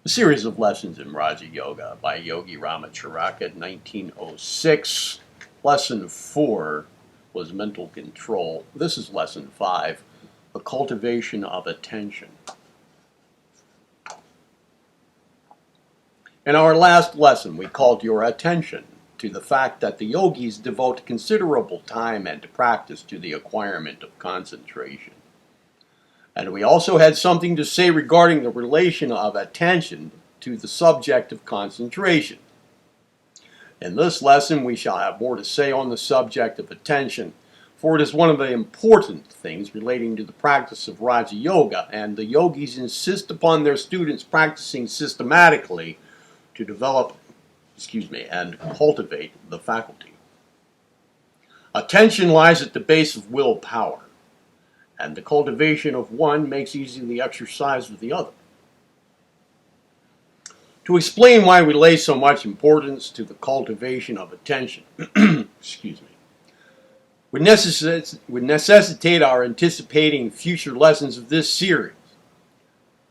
A series of lessons in Raja Yoga by Yogi Ramacharaka, 1906. Lesson 4 was mental control. This is lesson 5, the cultivation of attention. In our last lesson, we called your attention to the fact that the yogis devote considerable time and practice to the acquirement of concentration. And we also had something to say regarding the relation of attention to the subject of concentration. In this lesson, we shall have more to say on the subject of attention, for it is one of the important things relating to the practice of Raja Yoga, and the yogis insist upon their students practicing systematically to develop, and cultivate the faculty. Attention lies at the base of willpower, and the cultivation of one makes easy the exercise of the other. To explain why we lay so much importance to the cultivation of attention, would necessitate our anticipating future lessons of this series,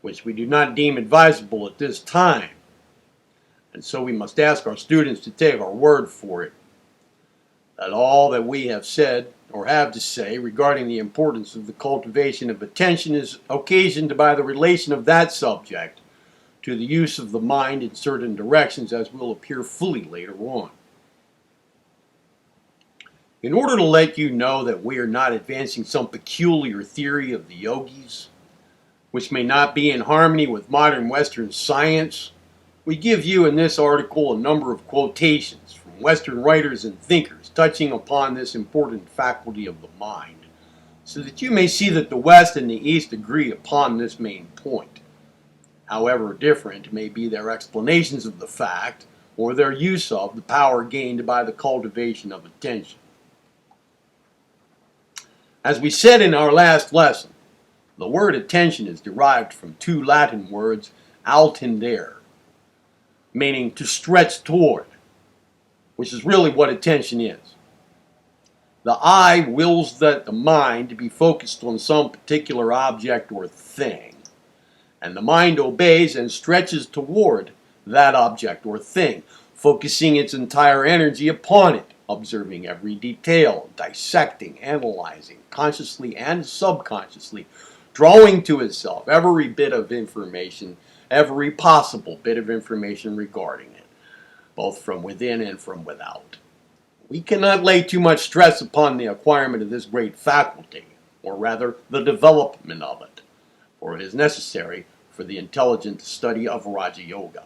which we do not deem advisable at this time, and so we must ask our students to take our word for it, that all that we have said or have to say regarding the importance of the cultivation of attention is occasioned by the relation of that subject to the use of the mind in certain directions, as will appear fully later on. In order to let you know that we are not advancing some peculiar theory of the yogis, which may not be in harmony with modern Western science, we give you in this article a number of quotations from Western writers and thinkers touching upon this important faculty of the mind, so that you may see that the West and the East agree upon this main point. However different may be their explanations of the fact, or their use of the power gained by the cultivation of attention. As we said in our last lesson, the word attention is derived from two Latin words, altendere, meaning to stretch toward, which is really what attention is. The eye wills that the mind to be focused on some particular object or thing, and the mind obeys and stretches toward that object or thing, focusing its entire energy upon it, observing every detail, dissecting, analyzing, consciously and subconsciously, drawing to itself every bit of information, every possible bit of information regarding it, both from within and from without. We cannot lay too much stress upon the acquirement of this great faculty, or rather the development of it, for it is necessary for the intelligent study of Raja Yoga.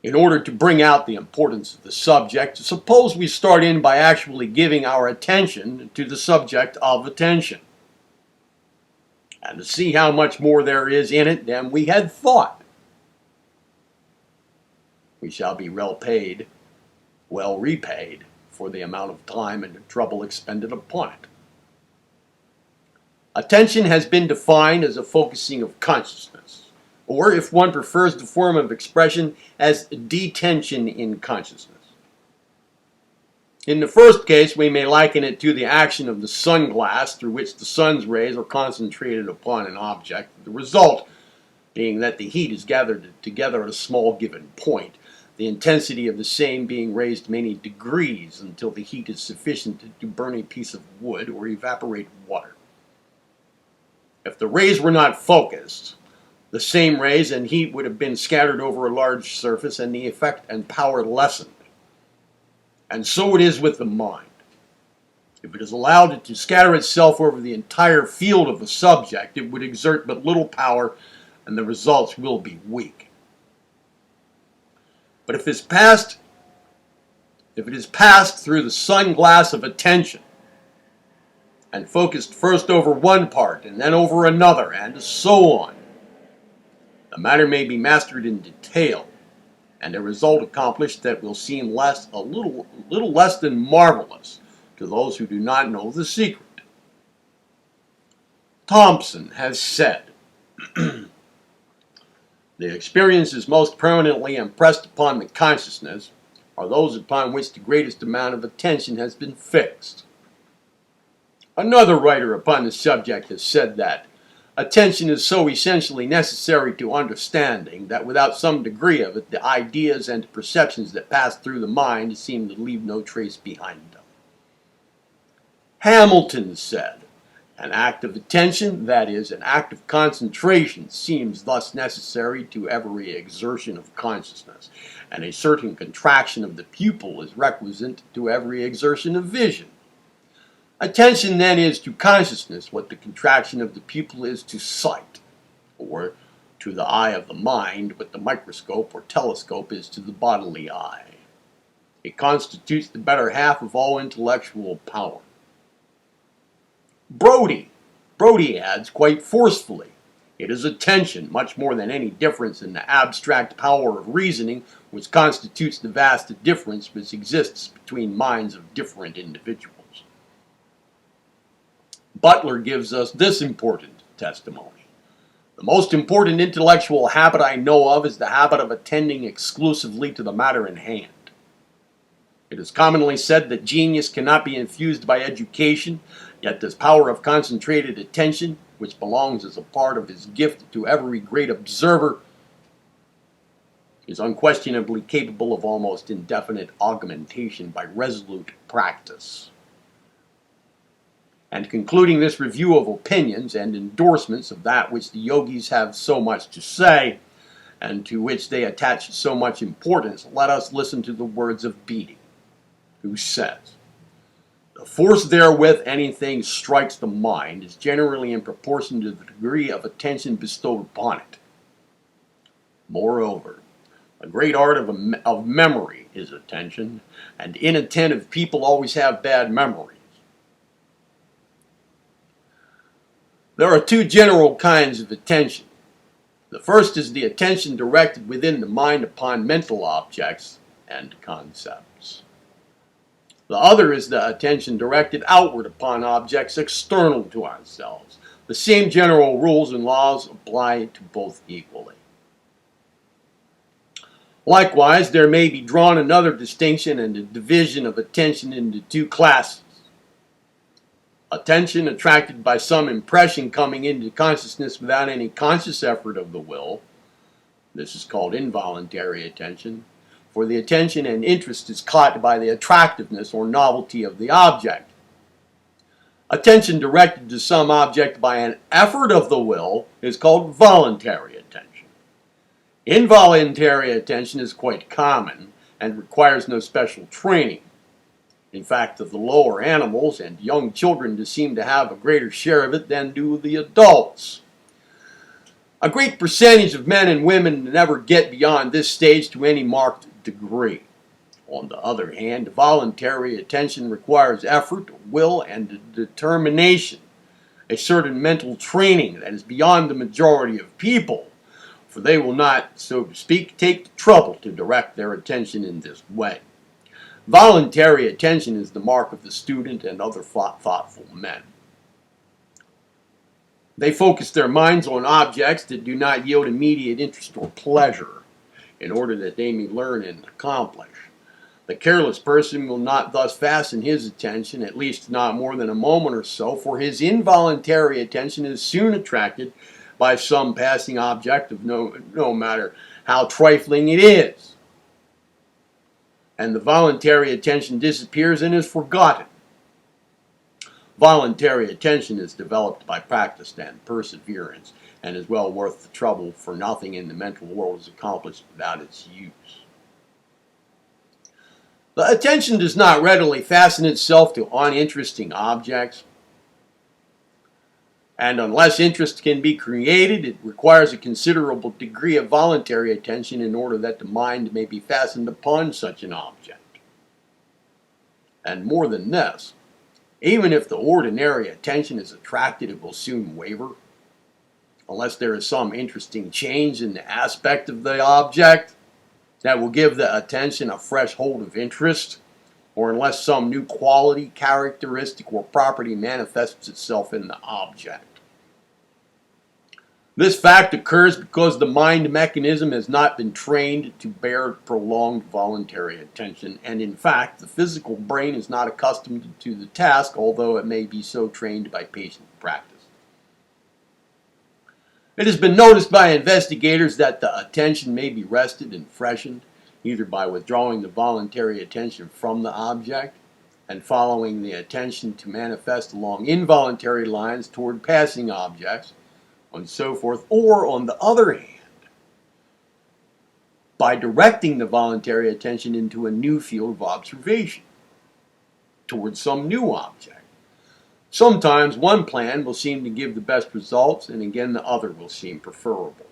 In order to bring out the importance of the subject, suppose we start in by actually giving our attention to the subject of attention, and to see how much more there is in it than we had thought. We shall be well repaid for the amount of time and trouble expended upon it. Attention has been defined as a focusing of consciousness, or if one prefers the form of expression, as detention in consciousness. In the first case, we may liken it to the action of the sun glass through which the sun's rays are concentrated upon an object, the result being that the heat is gathered together at a small given point, the intensity of the same being raised many degrees until the heat is sufficient to burn a piece of wood or evaporate water. If the rays were not focused, the same rays and heat would have been scattered over a large surface and the effect and power lessened. And so it is with the mind. If it is allowed to scatter itself over the entire field of the subject, it would exert but little power and the results will be weak. But if it is passed through the sunglass of attention and focused first over one part and then over another and so on, the matter may be mastered in detail and a result accomplished that will seem a little less than marvelous to those who do not know the secret. Thompson has said, the experiences most permanently impressed upon the consciousness are those upon which the greatest amount of attention has been fixed. Another writer upon the subject has said that Attention is so essentially necessary to understanding that without some degree of it, the ideas and perceptions that pass through the mind seem to leave no trace behind them. Hamilton said, "An act of attention, that is, an act of concentration, seems thus necessary to every exertion of consciousness, and a certain contraction of the pupil is requisite to every exertion of vision. Attention then is to consciousness what the contraction of the pupil is to sight, or to the eye of the mind what the microscope or telescope is to the bodily eye. It constitutes the better half of all intellectual power." Brodie adds quite forcefully, "It is attention, much more than any difference in the abstract power of reasoning, which constitutes the vast difference which exists between minds of different individuals." Butler gives us this important testimony: "The most important intellectual habit I know of is the habit of attending exclusively to the matter in hand. It is commonly said that genius cannot be infused by education, yet this power of concentrated attention, which belongs as a part of his gift to every great observer, is unquestionably capable of almost indefinite augmentation by resolute practice." And concluding this review of opinions and endorsements of that which the yogis have so much to say, and to which they attach so much importance, let us listen to the words of Beattie, who says, "The force therewith anything strikes the mind is generally in proportion to the degree of attention bestowed upon it. Moreover, the great art of memory is attention, and inattentive people always have bad memories. There are two general kinds of attention. The first is the attention directed within the mind upon mental objects and concepts. The other is the attention directed outward upon objects external to ourselves. The same general rules and laws apply to both equally. Likewise, there may be drawn another distinction and a division of attention into two classes. Attention attracted by some impression coming into consciousness without any conscious effort of the will. This is called involuntary attention, for the attention and interest is caught by the attractiveness or novelty of the object. Attention directed to some object by an effort of the will is called voluntary attention. Involuntary attention is quite common and requires no special training. In fact, of the lower animals and young children seem to have a greater share of it than do the adults. A great percentage of men and women never get beyond this stage to any marked degree. On the other hand, voluntary attention requires effort, will, and determination, a certain mental training that is beyond the majority of people, for they will not, so to speak, take the trouble to direct their attention in this way. Voluntary attention is the mark of the student and other thoughtful men. They focus their minds on objects that do not yield immediate interest or pleasure, in order that they may learn and accomplish. The careless person will not thus fasten his attention, at least not more than a moment or so, for his involuntary attention is soon attracted by some passing object of no matter how trifling it is, and the voluntary attention disappears and is forgotten. Voluntary attention is developed by practice and perseverance, and is well worth the trouble, for nothing in the mental world is accomplished without its use. The attention does not readily fasten itself to uninteresting objects, and unless interest can be created, it requires a considerable degree of voluntary attention in order that the mind may be fastened upon such an object. And more than this, even if the ordinary attention is attracted, it will soon waver, unless there is some interesting change in the aspect of the object that will give the attention a fresh hold of interest, or unless some new quality, characteristic, or property manifests itself in the object. This fact occurs because the mind mechanism has not been trained to bear prolonged voluntary attention, and in fact, the physical brain is not accustomed to the task, although it may be so trained by patient practice. It has been noticed by investigators that the attention may be rested and freshened either by withdrawing the voluntary attention from the object and following the attention to manifest along involuntary lines toward passing objects, and so forth, or on the other hand, by directing the voluntary attention into a new field of observation towards some new object. Sometimes one plan will seem to give the best results, and again the other will seem preferable.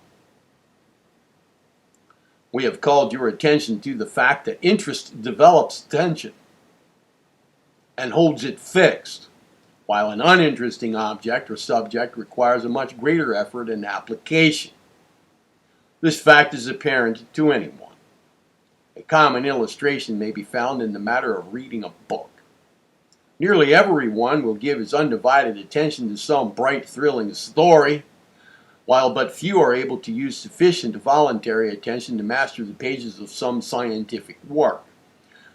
We have called your attention to the fact that interest develops attention and holds it fixed, while an uninteresting object or subject requires a much greater effort and application. This fact is apparent to anyone. A common illustration may be found in the matter of reading a book. Nearly everyone will give his undivided attention to some bright, thrilling story, while but few are able to use sufficient voluntary attention to master the pages of some scientific work.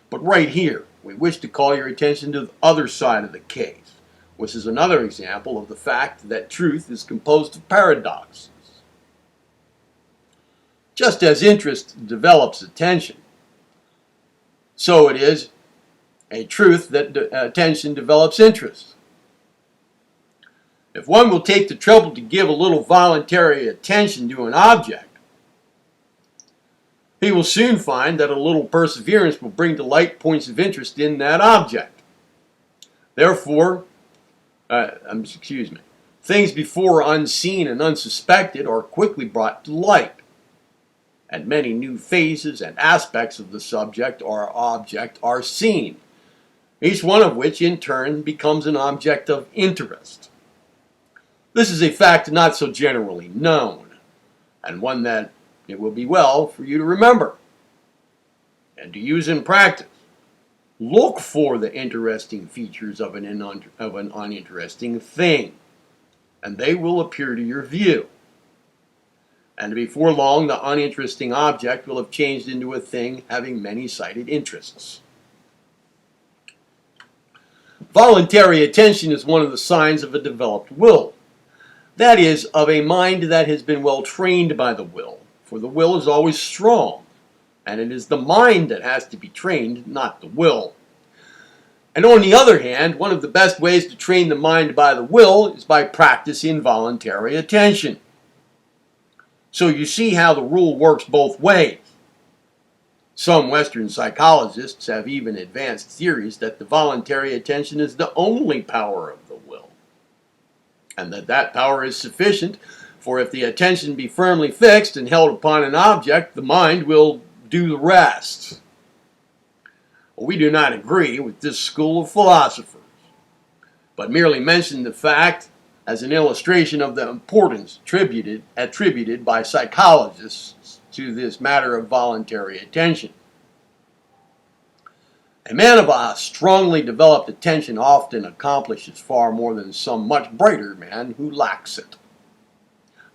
But right here, we wish to call your attention to the other side of the case, which is another example of the fact that truth is composed of paradoxes. Just as interest develops attention, so it is a truth that attention develops interest. If one will take the trouble to give a little voluntary attention to an object, he will soon find that a little perseverance will bring to light points of interest in that object. Therefore, things before unseen and unsuspected are quickly brought to light, and many new phases and aspects of the subject or object are seen, each one of which in turn becomes an object of interest. This is a fact not so generally known, and one that it will be well for you to remember and to use in practice. Look for the interesting features of an uninteresting thing, and they will appear to your view. And before long, the uninteresting object will have changed into a thing having many-sided interests. Voluntary attention is one of the signs of a developed will. That is, of a mind that has been well trained by the will, for the will is always strong, and it is the mind that has to be trained, not the will. And on the other hand, one of the best ways to train the mind by the will is by practicing voluntary attention. So you see how the rule works both ways. Some Western psychologists have even advanced theories that the voluntary attention is the only power of the will, and that power is sufficient, for if the attention be firmly fixed and held upon an object, the mind will do the rest. We do not agree with this school of philosophers, but merely mention the fact as an illustration of the importance attributed by psychologists to this matter of voluntary attention. A man of a strongly developed attention often accomplishes far more than some much brighter man who lacks it.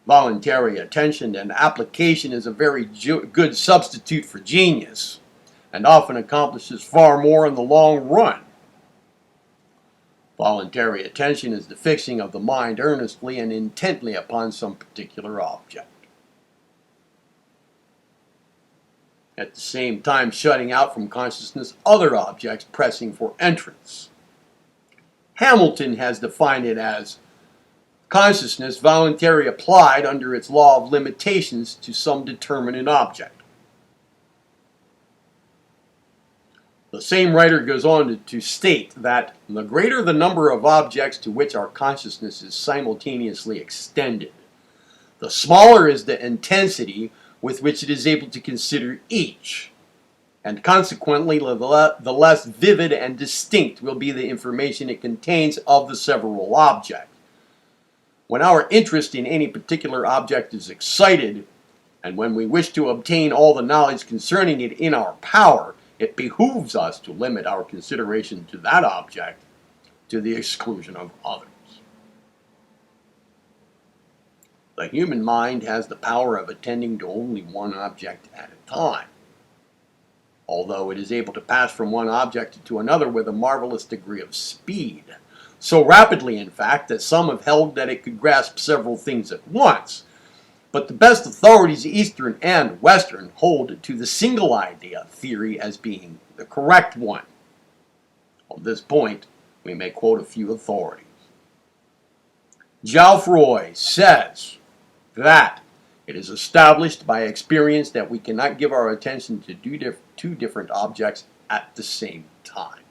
Voluntary attention and application is a very good substitute for genius, and often accomplishes far more in the long run. Voluntary attention is the fixing of the mind earnestly and intently upon some particular object, at the same time shutting out from consciousness other objects pressing for entrance. Hamilton has defined it as consciousness voluntarily applied under its law of limitations to some determinate object. The same writer goes on to state that the greater the number of objects to which our consciousness is simultaneously extended, the smaller is the intensity with which it is able to consider each, and consequently the less vivid and distinct will be the information it contains of the several objects. When our interest in any particular object is excited, and when we wish to obtain all the knowledge concerning it in our power, it behooves us to limit our consideration to that object to the exclusion of others. The human mind has the power of attending to only one object at a time, although it is able to pass from one object to another with a marvelous degree of speed. So rapidly, in fact, that some have held that it could grasp several things at once, But the best authorities, Eastern and Western, hold to the single idea theory as being the correct one. On this point, we may quote a few authorities. Geoffroy says that it is established by experience that we cannot give our attention to two different objects at the same time.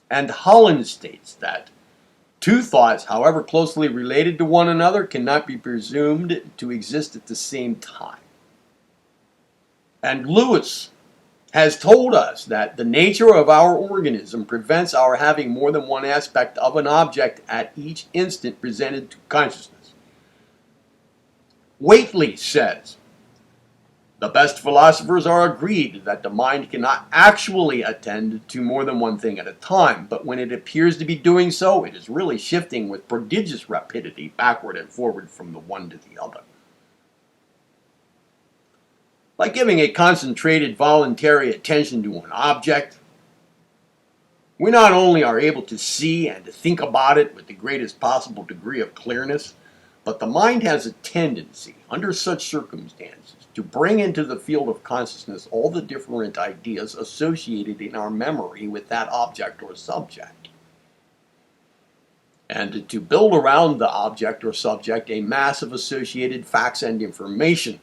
And Holland states that two thoughts, however closely related to one another, cannot be presumed to exist at the same time. And Lewis has told us that the nature of our organism prevents our having more than one aspect of an object at each instant presented to consciousness. Whately says, the best philosophers are agreed that the mind cannot actually attend to more than one thing at a time, but when it appears to be doing so, it is really shifting with prodigious rapidity backward and forward from the one to the other. By giving a concentrated voluntary attention to an object, we not only are able to see and to think about it with the greatest possible degree of clearness, but the mind has a tendency, under such circumstances, to bring into the field of consciousness all the different ideas associated in our memory with that object or subject, and to build around the object or subject a mass of associated facts and information.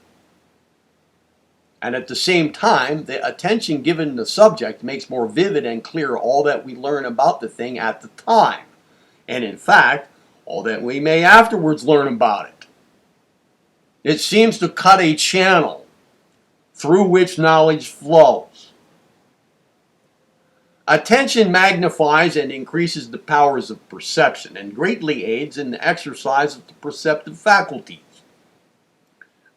And at the same time, the attention given to the subject makes more vivid and clear all that we learn about the thing at the time, and in fact, all that we may afterwards learn about it. It seems to cut a channel through which knowledge flows. Attention magnifies and increases the powers of perception and greatly aids in the exercise of the perceptive faculties.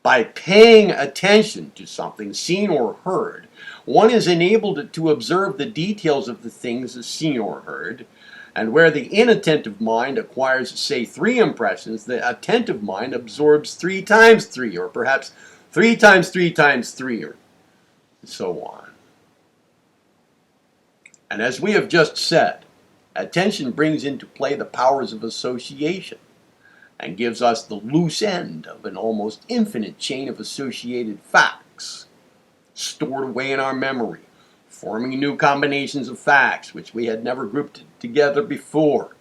By paying attention to something seen or heard, one is enabled to observe the details of the things seen or heard, and where the inattentive mind acquires, say, 3 impressions, the attentive mind absorbs 3 times 3, or perhaps 3 times 3 times 3, or so on. And as we have just said, attention brings into play the powers of association, and gives us the loose end of an almost infinite chain of associated facts, stored away in our memory, forming new combinations of facts which we had never grouped together before,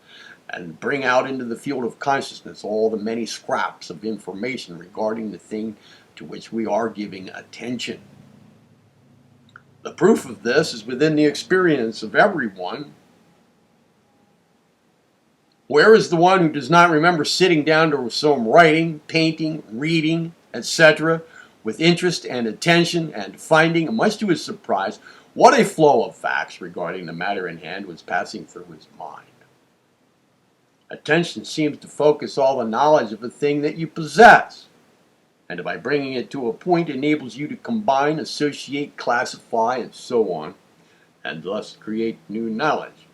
and bring out into the field of consciousness all the many scraps of information regarding the thing to which we are giving attention. The proof of this is within the experience of everyone. Where is the one who does not remember sitting down to some writing, painting, reading, etc., with interest and attention, and finding, much to his surprise, what a flow of facts regarding the matter in hand was passing through his mind? Attention seems to focus all the knowledge of a thing that you possess, and by bringing it to a point enables you to combine, associate, classify, and so on, and thus create new knowledge.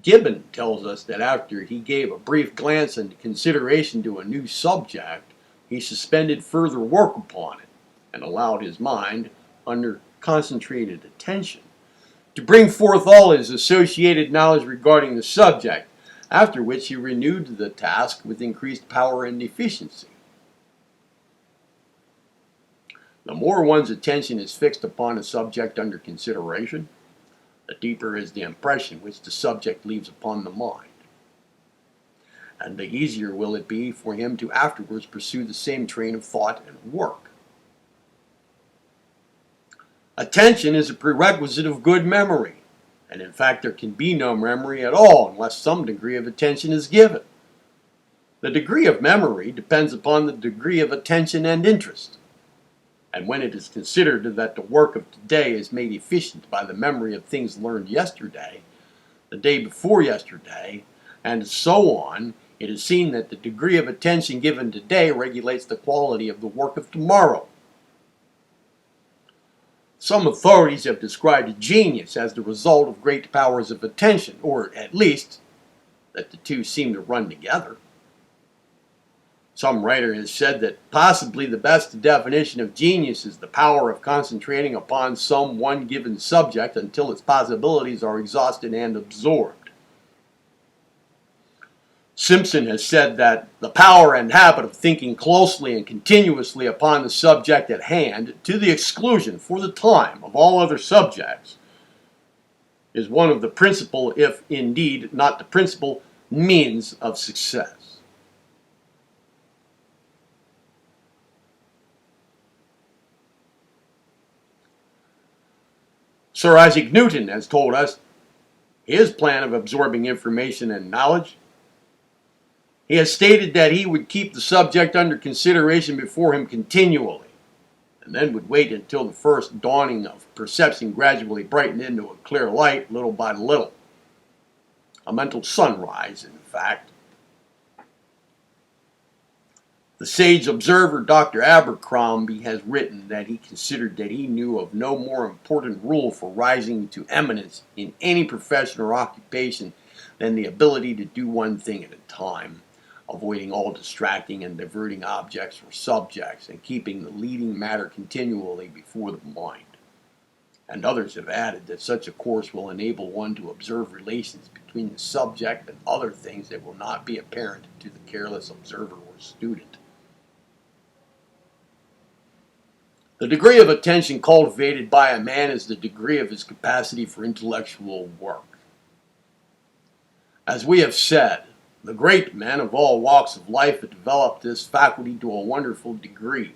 Gibbon tells us that after he gave a brief glance and consideration to a new subject, he suspended further work upon it, and allowed his mind, under concentrated attention, to bring forth all his associated knowledge regarding the subject, after which he renewed the task with increased power and efficiency. The more one's attention is fixed upon a subject under consideration, the deeper is the impression which the subject leaves upon the mind, and the easier will it be for him to afterwards pursue the same train of thought and work. Attention is a prerequisite of good memory, and in fact there can be no memory at all unless some degree of attention is given. The degree of memory depends upon the degree of attention and interest. And when it is considered that the work of today is made efficient by the memory of things learned yesterday, the day before yesterday, and so on, it is seen that the degree of attention given today regulates the quality of the work of tomorrow. Some authorities have described genius as the result of great powers of attention, or at least that the two seem to run together. Some writer has said that possibly the best definition of genius is the power of concentrating upon some one given subject until its possibilities are exhausted and absorbed. Simpson has said that the power and habit of thinking closely and continuously upon the subject at hand, to the exclusion, for the time, of all other subjects, is one of the principal, if indeed not the principal, means of success. Sir Isaac Newton has told us his plan of absorbing information and knowledge. He has stated that he would keep the subject under consideration before him continually, and then would wait until the first dawning of perception gradually brightened into a clear light, little by little. A mental sunrise, in fact. The sage observer Dr. Abercrombie has written that he considered that he knew of no more important rule for rising to eminence in any profession or occupation than the ability to do one thing at a time, avoiding all distracting and diverting objects or subjects, and keeping the leading matter continually before the mind. And others have added that such a course will enable one to observe relations between the subject and other things that will not be apparent to the careless observer or student. The degree of attention cultivated by a man is the degree of his capacity for intellectual work. As we have said, the great men of all walks of life have developed this faculty to a wonderful degree,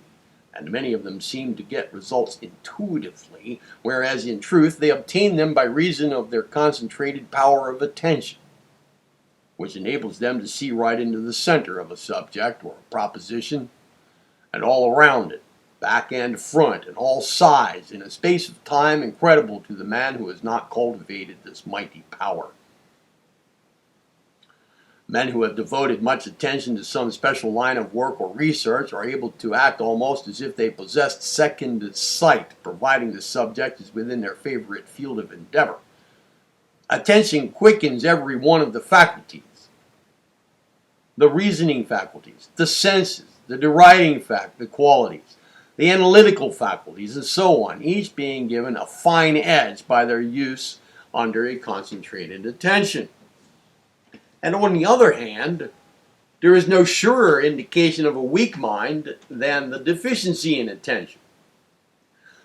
and many of them seem to get results intuitively, whereas in truth they obtain them by reason of their concentrated power of attention, which enables them to see right into the center of a subject or a proposition, and all around it, back and front, and all sides, in a space of time incredible to the man who has not cultivated this mighty power. Men who have devoted much attention to some special line of work or research are able to act almost as if they possessed second sight, providing the subject is within their favorite field of endeavor. Attention quickens every one of the faculties. The reasoning faculties, the senses, the deriding the qualities, the analytical faculties, and so on, each being given a fine edge by their use under a concentrated attention. And on the other hand, there is no surer indication of a weak mind than the deficiency in attention.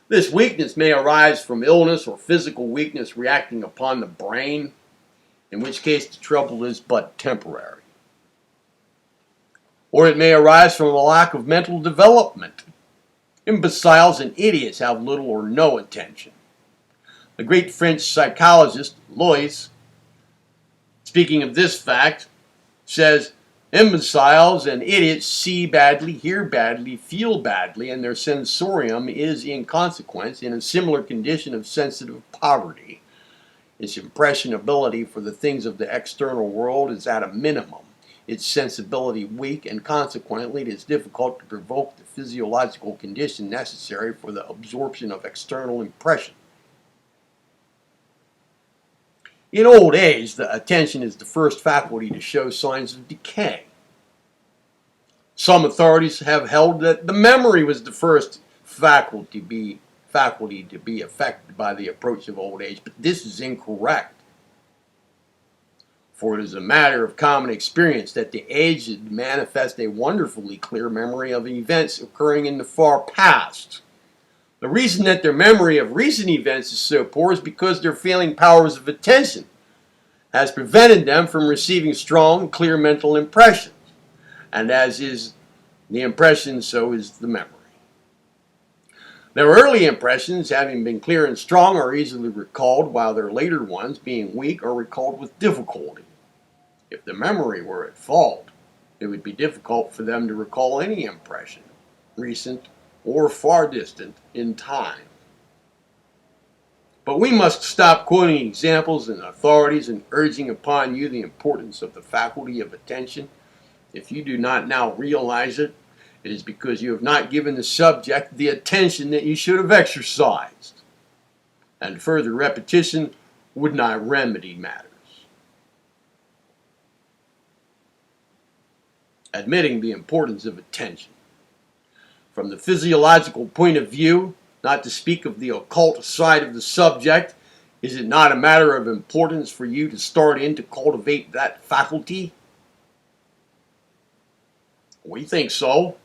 This weakness may arise from illness or physical weakness reacting upon the brain, in which case the trouble is but temporary. Or it may arise from a lack of mental development. Imbeciles and idiots have little or no attention. The great French psychologist Lois, speaking of this fact, says, imbeciles and idiots see badly, hear badly, feel badly, and their sensorium is in consequence in a similar condition of sensitive poverty. Its impressionability for the things of the external world is at a minimum, its sensibility weak, and consequently it is difficult to provoke the physiological condition necessary for the absorption of external impression. In old age, the attention is the first faculty to show signs of decay. Some authorities have held that the memory was the first faculty to be affected by the approach of old age, but this is incorrect. For it is a matter of common experience that the aged manifest a wonderfully clear memory of events occurring in the far past. The reason that their memory of recent events is so poor is because their failing powers of attention has prevented them from receiving strong, clear mental impressions. And as is the impression, so is the memory. Their early impressions, having been clear and strong, are easily recalled, while their later ones, being weak, are recalled with difficulty. If the memory were at fault, it would be difficult for them to recall any impression, recent or far distant in time. But we must stop quoting examples and authorities and urging upon you the importance of the faculty of attention. If you do not now realize it, it is because you have not given the subject the attention that you should have exercised. And further repetition would not remedy matters. Admitting the importance of attention. From the physiological point of view, not to speak of the occult side of the subject, is it not a matter of importance for you to start in to cultivate that faculty? We think so.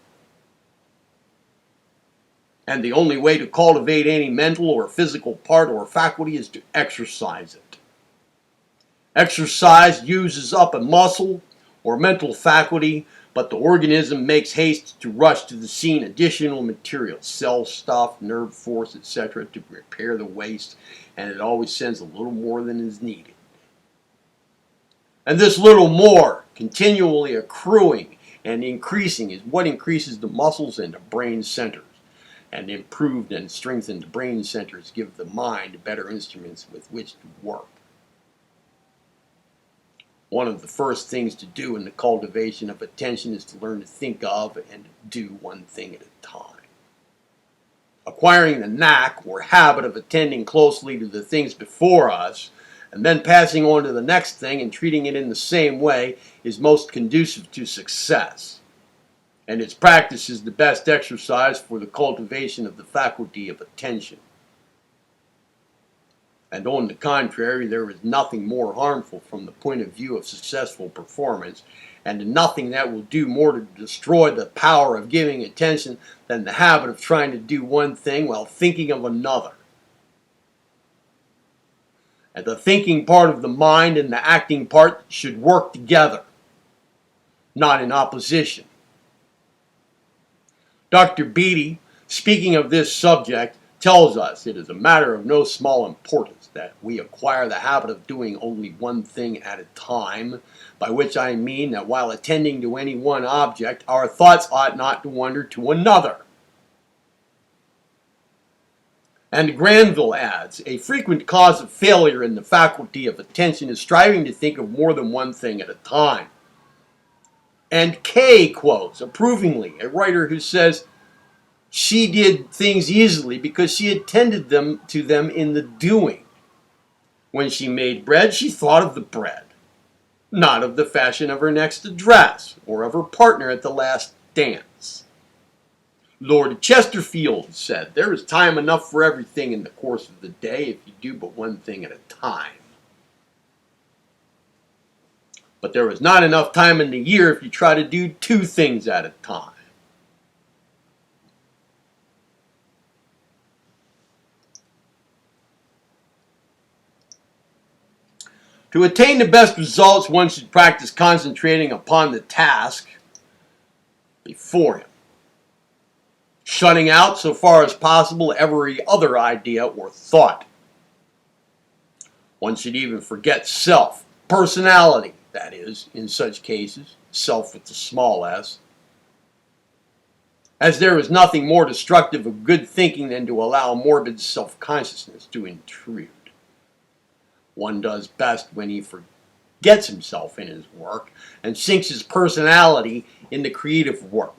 And the only way to cultivate any mental or physical part or faculty is to exercise it. Exercise uses up a muscle or mental faculty, but the organism makes haste to rush to the scene additional material, cell stuff, nerve force, etc., to repair the waste, and it always sends a little more than is needed. And this little more, continually accruing and increasing, is what increases the muscles and the brain centers. And improved and strengthened brain centers give the mind better instruments with which to work. One of the first things to do in the cultivation of attention is to learn to think of and do one thing at a time. Acquiring the knack or habit of attending closely to the things before us, and then passing on to the next thing and treating it in the same way, is most conducive to success. And its practice is the best exercise for the cultivation of the faculty of attention. And on the contrary, there is nothing more harmful from the point of view of successful performance, and nothing that will do more to destroy the power of giving attention than the habit of trying to do one thing while thinking of another. And the thinking part of the mind and the acting part should work together, not in opposition. Dr. Beatty, speaking of this subject, tells us it is a matter of no small importance that we acquire the habit of doing only one thing at a time, by which I mean that while attending to any one object, our thoughts ought not to wander to another. And Granville adds, a frequent cause of failure in the faculty of attention is striving to think of more than one thing at a time. And Kay quotes approvingly a writer who says, she did things easily because she attended to them in the doing. When she made bread, she thought of the bread, not of the fashion of her next dress or of her partner at the last dance. Lord Chesterfield said, there is time enough for everything in the course of the day if you do but one thing at a time. But there is not enough time in the year if you try to do two things at a time. To attain the best results, one should practice concentrating upon the task before him, shutting out, so far as possible, every other idea or thought. One should even forget self, personality, that is, in such cases, self with the small s, as there is nothing more destructive of good thinking than to allow morbid self-consciousness to intrude. One does best when he forgets himself in his work and sinks his personality in the creative work.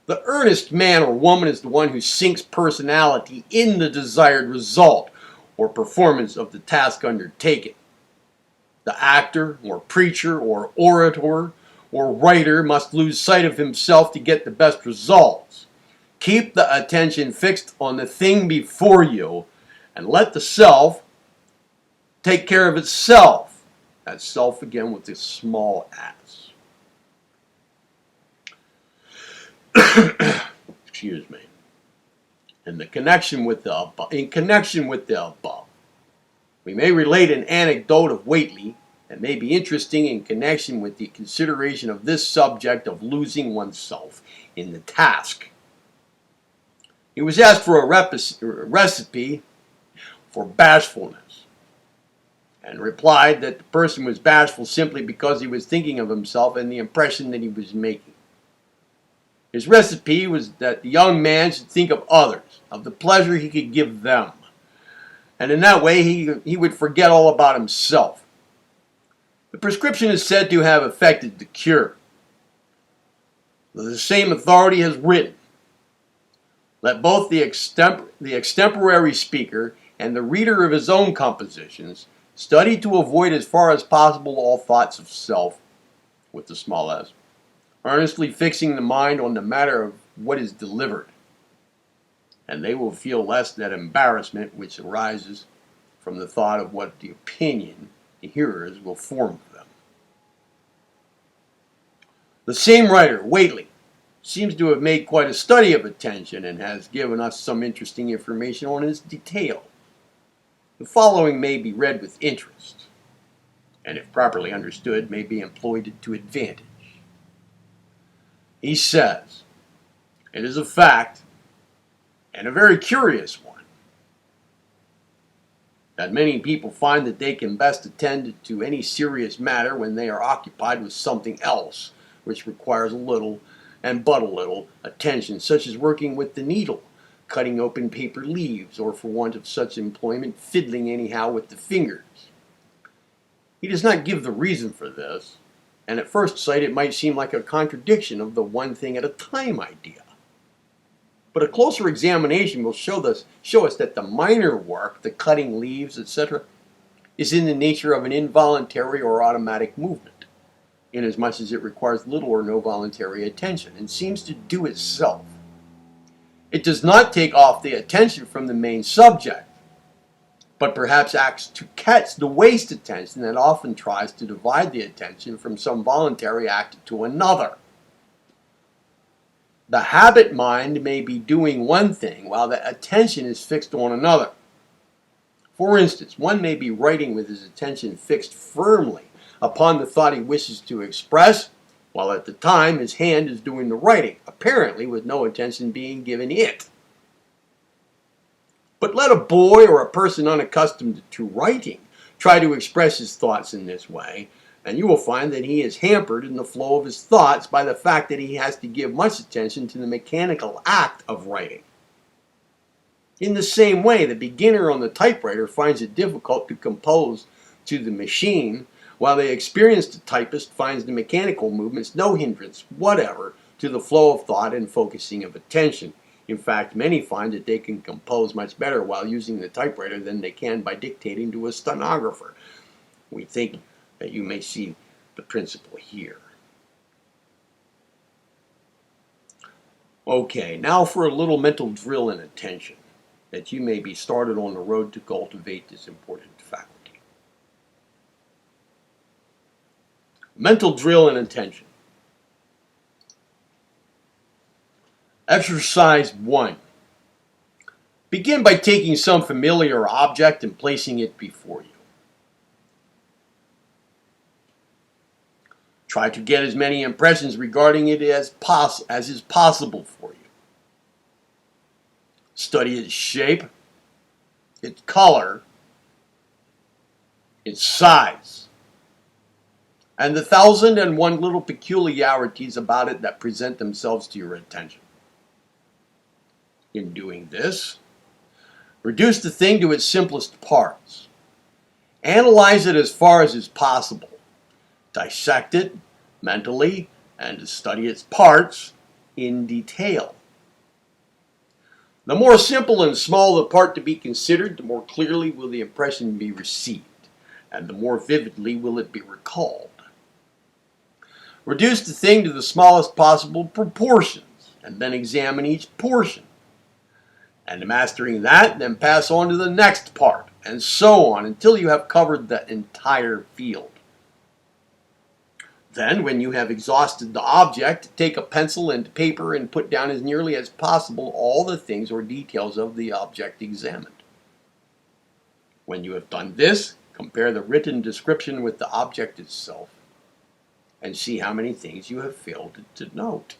The earnest man or woman is the one who sinks personality in the desired result or performance of the task undertaken. The actor or preacher or orator or writer must lose sight of himself to get the best results. Keep the attention fixed on the thing before you and let the self take care of itself. That's self again with the small s. Excuse me. In connection with the above, we may relate an anecdote of Whately that may be interesting in connection with the consideration of this subject of losing oneself in the task. He was asked for a recipe for bashfulness, and replied that the person was bashful simply because he was thinking of himself and the impression that he was making. His recipe was that the young man should think of others, of the pleasure he could give them, and in that way he would forget all about himself. The prescription is said to have effected the cure. The same authority has written, let both the extemporary speaker and the reader of his own compositions study to avoid as far as possible all thoughts of self, with the small s, earnestly fixing the mind on the matter of what is delivered, and they will feel less that embarrassment which arises from the thought of what the opinion the hearers will form of them. The same writer, Whately, seems to have made quite a study of attention and has given us some interesting information on its detail. The following may be read with interest, and if properly understood, may be employed to advantage. He says, "It is a fact, and a very curious one, that many people find that they can best attend to any serious matter when they are occupied with something else, which requires a little, and but a little, attention, such as working with the needle, cutting open paper leaves, or for want of such employment, fiddling anyhow with the fingers. He does not give the reason for this, and at first sight it might seem like a contradiction of the one thing at a time idea. But a closer examination will show us that the minor work, the cutting leaves, etc., is in the nature of an involuntary or automatic movement, inasmuch as it requires little or no voluntary attention, and seems to do itself. It does not take off the attention from the main subject, but perhaps acts to catch the waste attention that often tries to divide the attention from some voluntary act to another. The habit mind may be doing one thing while the attention is fixed on another. For instance, one may be writing with his attention fixed firmly upon the thought he wishes to express, while at the time his hand is doing the writing, apparently with no attention being given it. But let a boy or a person unaccustomed to writing try to express his thoughts in this way, and you will find that he is hampered in the flow of his thoughts by the fact that he has to give much attention to the mechanical act of writing. In the same way, the beginner on the typewriter finds it difficult to compose to the machine, while the experienced typist finds the mechanical movements no hindrance whatever to the flow of thought and focusing of attention. In fact, many find that they can compose much better while using the typewriter than they can by dictating to a stenographer. We think that you may see the principle here. Okay, now for a little mental drill in attention, that you may be started on the road to cultivate this important faculty. Mental drill in attention. Exercise 1. Begin by taking some familiar object and placing it before you. Try to get as many impressions regarding it as is possible for you. Study its shape, its color, its size, and the 1,001 little peculiarities about it that present themselves to your attention. In doing this, reduce the thing to its simplest parts. Analyze it as far as is possible. Dissect it mentally and study its parts in detail. The more simple and small the part to be considered, the more clearly will the impression be received, and the more vividly will it be recalled. Reduce the thing to the smallest possible proportions, and then examine each portion. And mastering that, then pass on to the next part, and so on until you have covered the entire field. Then, when you have exhausted the object, take a pencil and paper and put down as nearly as possible all the things or details of the object examined. When you have done this, compare the written description with the object itself, and see how many things you have failed to note.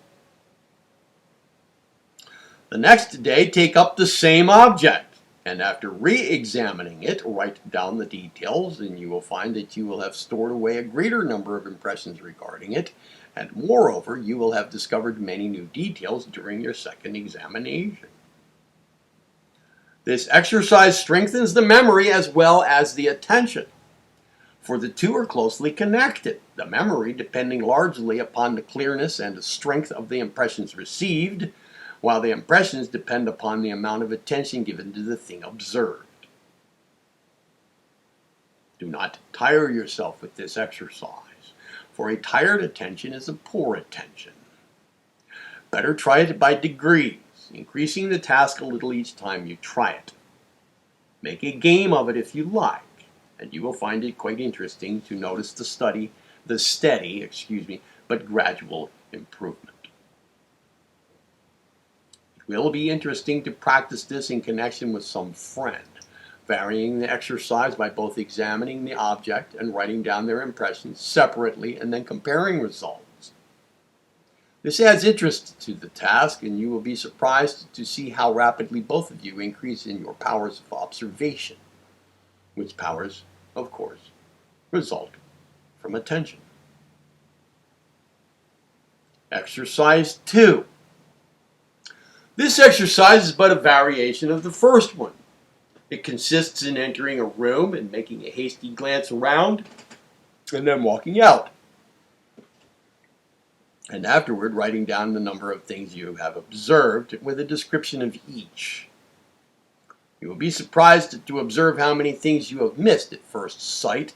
The next day, take up the same object, and after re-examining it, write down the details, and you will find that you will have stored away a greater number of impressions regarding it, and moreover, you will have discovered many new details during your second examination. This exercise strengthens the memory as well as the attention, for the two are closely connected, the memory depending largely upon the clearness and the strength of the impressions received, while the impressions depend upon the amount of attention given to the thing observed. Do not tire yourself with this exercise, for a tired attention is a poor attention. Better try it by degrees, increasing the task a little each time you try it. Make a game of it if you like, and you will find it quite interesting to notice the steady, but gradual improvement. will be interesting to practice this in connection with some friend, varying the exercise by both examining the object and writing down their impressions separately and then comparing results. This adds interest to the task, and you will be surprised to see how rapidly both of you increase in your powers of observation, which powers, of course, result from attention. Exercise 2. This exercise is but a variation of the first one. It consists in entering a room and making a hasty glance around and then walking out. And afterward, writing down the number of things you have observed with a description of each. You will be surprised to observe how many things you have missed at first sight,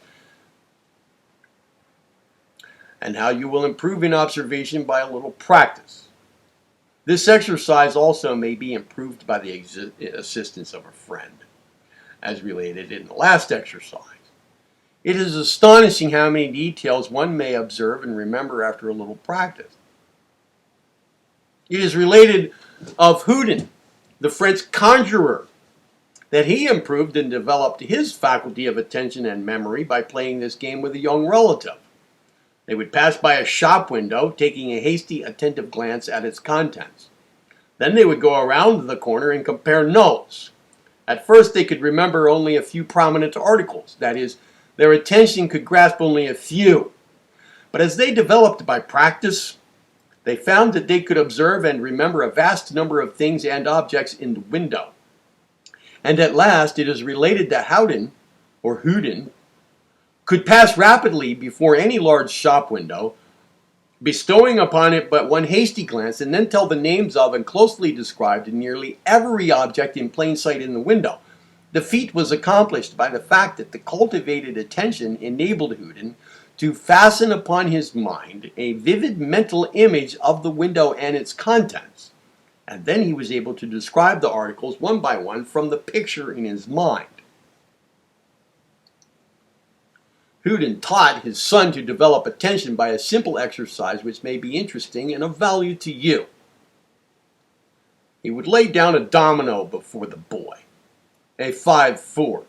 and how you will improve in observation by a little practice. This exercise also may be improved by the assistance of a friend, as related in the last exercise. It is astonishing how many details one may observe and remember after a little practice. It is related of Houdin, the French conjurer, that he improved and developed his faculty of attention and memory by playing this game with a young relative. They would pass by a shop window, taking a hasty, attentive glance at its contents. Then they would go around the corner and compare notes. At first, they could remember only a few prominent articles. That is, their attention could grasp only a few. But as they developed by practice, they found that they could observe and remember a vast number of things and objects in the window. And at last, it is related that Houdin could pass rapidly before any large shop window, bestowing upon it but one hasty glance, and then tell the names of and closely described nearly every object in plain sight in the window. The feat was accomplished by the fact that the cultivated attention enabled Houdin to fasten upon his mind a vivid mental image of the window and its contents, and then he was able to describe the articles one by one from the picture in his mind. Houdin taught his son to develop attention by a simple exercise which may be interesting and of value to you. He would lay down a domino before the boy, a 5-4,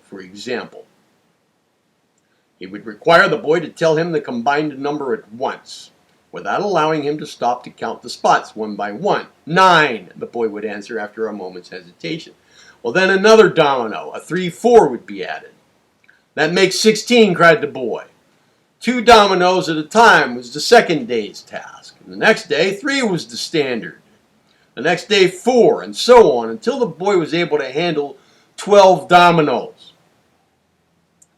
for example. He would require the boy to tell him the combined number at once, without allowing him to stop to count the spots one by one. 9, the boy would answer after a moment's hesitation. Well, then another domino, a 3-4, would be added. That makes 16, cried the boy. 2 dominoes at a time was the second day's task. And the next day, 3 was the standard. The next day, 4, and so on, until the boy was able to handle 12 dominoes.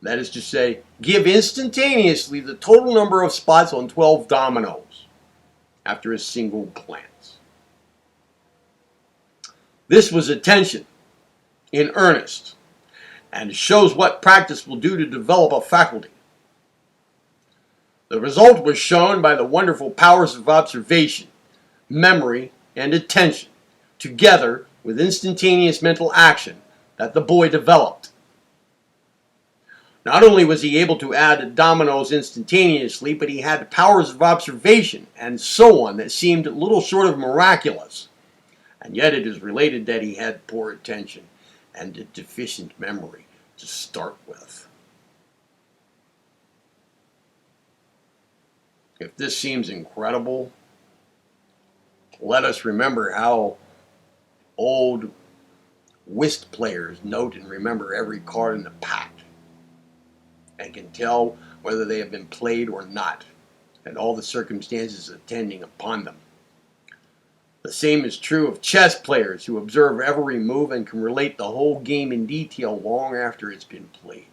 That is to say, give instantaneously the total number of spots on 12 dominoes after a single glance. This was attention in earnest, and shows what practice will do to develop a faculty. The result was shown by the wonderful powers of observation, memory, and attention, together with instantaneous mental action that the boy developed. Not only was he able to add dominoes instantaneously, but he had powers of observation and so on that seemed little short of miraculous. And yet it is related that he had poor attention and a deficient memory to start with. If this seems incredible, let us remember how old whist players note and remember every card in the pack and can tell whether they have been played or not, and all the circumstances attending upon them. The same is true of chess players who observe every move and can relate the whole game in detail long after it's been played.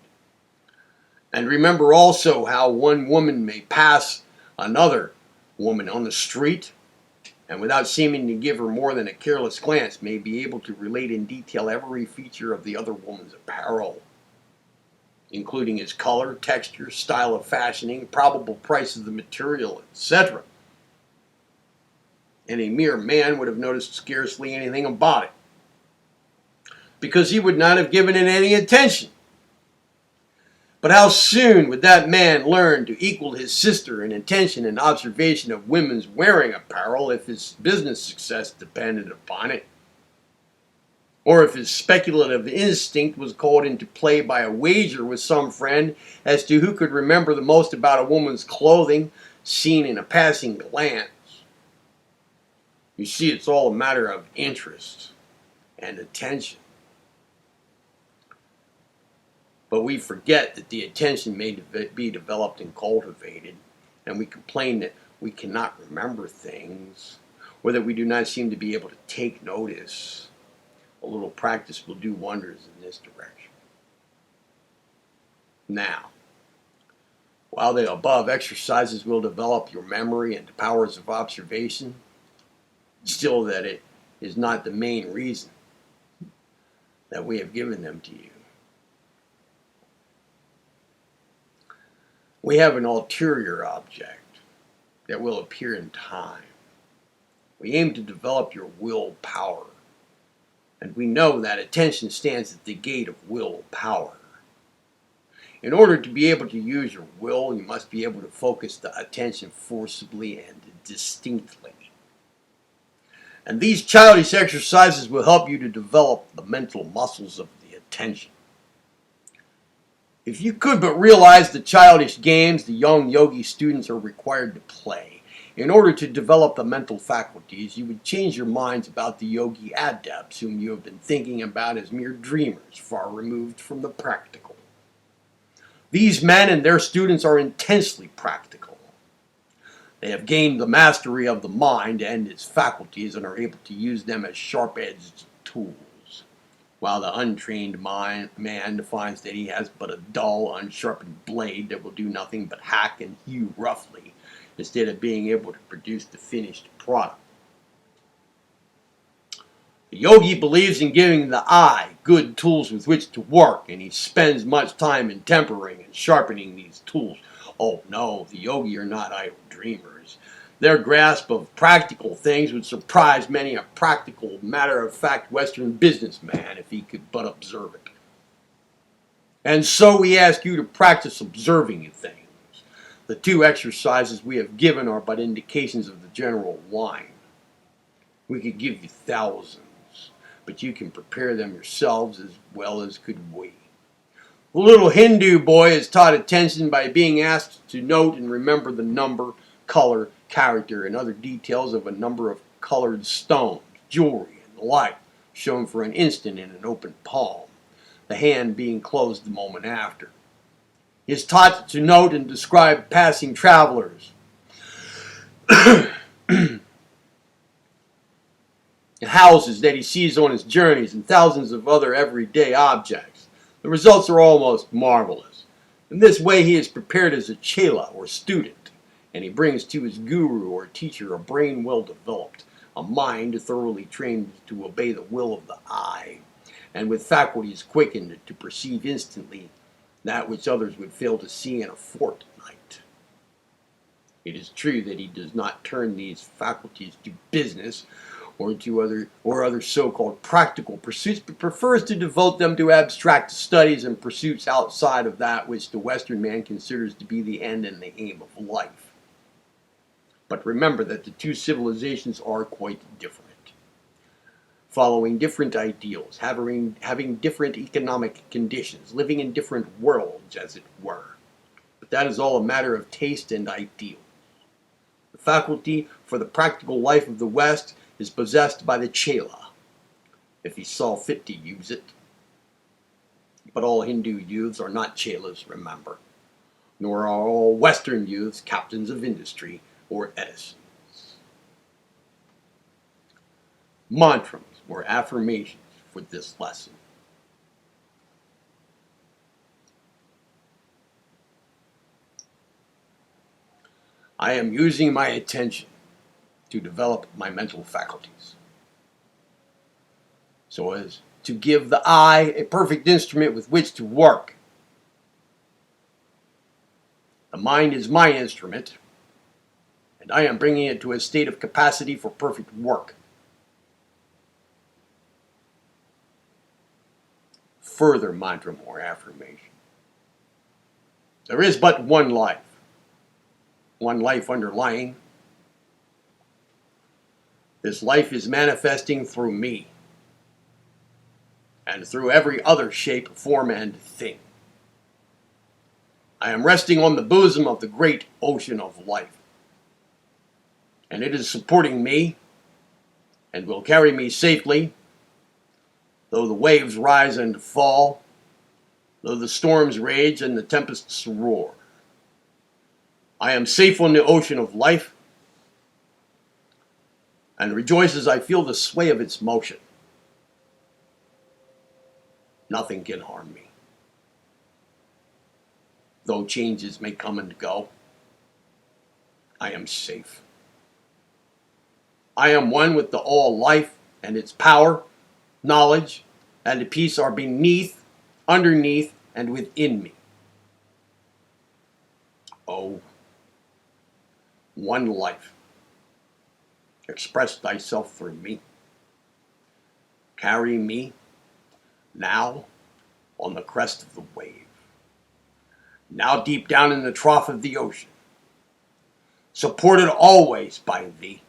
And remember also how one woman may pass another woman on the street, and without seeming to give her more than a careless glance, may be able to relate in detail every feature of the other woman's apparel, including its color, texture, style of fashioning, probable price of the material, etc. And a mere man would have noticed scarcely anything about it, because he would not have given it any attention. But how soon would that man learn to equal his sister in attention and observation of women's wearing apparel if his business success depended upon it? or if his speculative instinct was called into play by a wager with some friend as to who could remember the most about a woman's clothing seen in a passing glance. You see, it's all a matter of interest and attention. But we forget that the attention may be developed and cultivated, and we complain that we cannot remember things, or that we do not seem to be able to take notice. A little practice will do wonders in this direction. Now, while the above exercises will develop your memory and powers of observation, still that it is not the main reason that we have given them to you. We have an ulterior object that will appear in time. We aim to develop your willpower, and we know that attention stands at the gate of willpower. In order to be able to use your will, you must be able to focus the attention forcibly and distinctly. And these childish exercises will help you to develop the mental muscles of the attention. If you could but realize the childish games the young yogi students are required to play in order to develop the mental faculties, you would change your minds about the yogi adepts whom you have been thinking about as mere dreamers, far removed from the practical. These men and their students are intensely practical. They have gained the mastery of the mind and its faculties and are able to use them as sharp-edged tools, while the untrained man finds that he has but a dull, unsharpened blade that will do nothing but hack and hew roughly, instead of being able to produce the finished product. The yogi believes in giving the eye good tools with which to work, and he spends much time in tempering and sharpening these tools. Oh no, the yogi are not idle dreamers. Their grasp of practical things would surprise many a practical, matter-of-fact Western businessman if he could but observe it. And so we ask you to practice observing things. The two exercises we have given are but indications of the general line. We could give you thousands, but you can prepare them yourselves as well as could we. The little Hindu boy is taught attention by being asked to note and remember the number, color, character, and other details of a number of colored stones, jewelry, and the like, shown for an instant in an open palm, the hand being closed the moment after. He is taught to note and describe passing travelers, and houses that he sees on his journeys, and thousands of other everyday objects. The results are almost marvelous. In this way he is prepared as a chela or student, and he brings to his guru or teacher a brain well developed, a mind thoroughly trained to obey the will of the eye, and with faculties quickened to perceive instantly that which others would fail to see in a fortnight. It is true that he does not turn these faculties to business or to other so-called practical pursuits, but prefers to devote them to abstract studies and pursuits outside of that which the Western man considers to be the end and the aim of life. But remember that the two civilizations are quite different, following different ideals, having different economic conditions, living in different worlds, as it were. But that is all a matter of taste and ideal. The faculty for the practical life of the West is possessed by the chela, if he saw fit to use it. But all Hindu youths are not chelas, remember, nor are all Western youths captains of industry or Edisons. Mantras or affirmations for this lesson. I am using my attention to develop my mental faculties, so as to give the eye a perfect instrument with which to work. The mind is my instrument, and I am bringing it to a state of capacity for perfect work. Further mantra or affirmation. There is but one life underlying. This life is manifesting through me. and through every other shape, form, and thing. I am resting on the bosom of the great ocean of life, and it is supporting me and will carry me safely, though the waves rise and fall, though the storms rage and the tempests roar. I am safe on the ocean of life, and rejoice as I feel the sway of its motion. Nothing can harm me. Though changes may come and go, I am safe. I am one with the all life, and its power, knowledge, and peace are beneath, underneath, and within me. Oh, one life, express thyself through me. Carry me now on the crest of the wave, now deep down in the trough of the ocean, supported always by thee.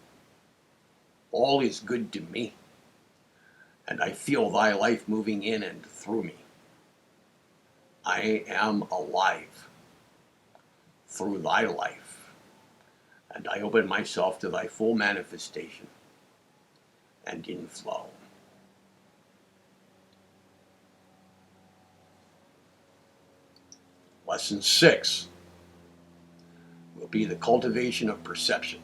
All is good to me, and I feel thy life moving in and through me. I am alive through thy life, and I open myself to thy full manifestation and inflow. Lesson 6 will be the cultivation of perception.